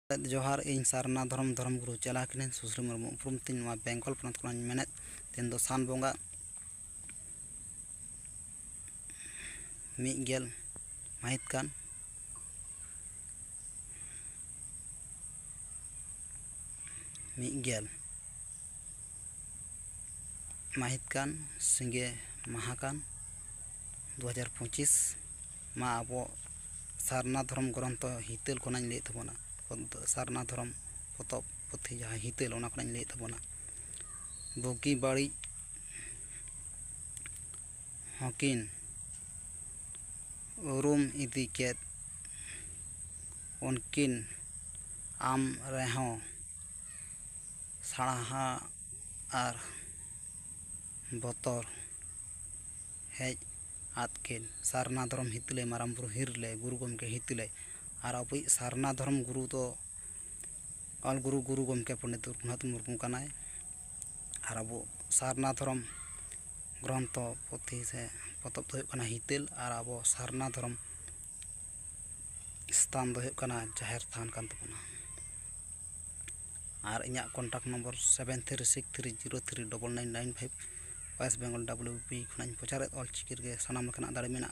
जोहार इन सारना धर्म गुरु चला किन सुश्री मुर्मू उपरुम तीन बेंगल पनत को मेनेत तेन दो सान बोंगा मिगेल माहित कान मिगेल माहित कान सिंगे महाकान 2025 मा अब सारना धर्म ग्रंथ हितल को लैत तबना सारना धर्म पतब पुथी जहाँ हितल को लैत तबना बुगी बाड़ी हकिन उरुम इदी केद उनकिन आम रेहों साड़हा और बतर हेज आतकिन सारना धर्म हितले माराम बुरु हिरले गुरु गमके हितले और अब सारना धर्म गुरु तो ऑल गुरु गमके पंडित रघुनाथ मुर्मू कनाय और अब सारना धर्म ग्रंथ पुथी से पतब तो हितल और अब सारना धर्म स्थान दो जाहिर थान कान तबना और इना contact number 7363039995 West Bengal WP खुना प्रचार ऑलचिकी सानाम लेकिन दाड़े मेना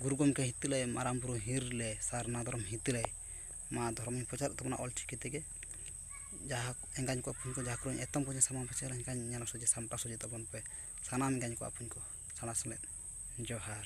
गुरु गमके हितले माराम बुरु हिरले सारना धर्म हितले मा धर्म प्रचार तबना ऑलचिकी तेगे जहाँ एंगाñ को अपन को जहाँ को एतम को सामान प्रचार एंगाñ सोजे सामटा सोजे तबन पे सानाम एंगाñ को अपन को साना सले जोहार।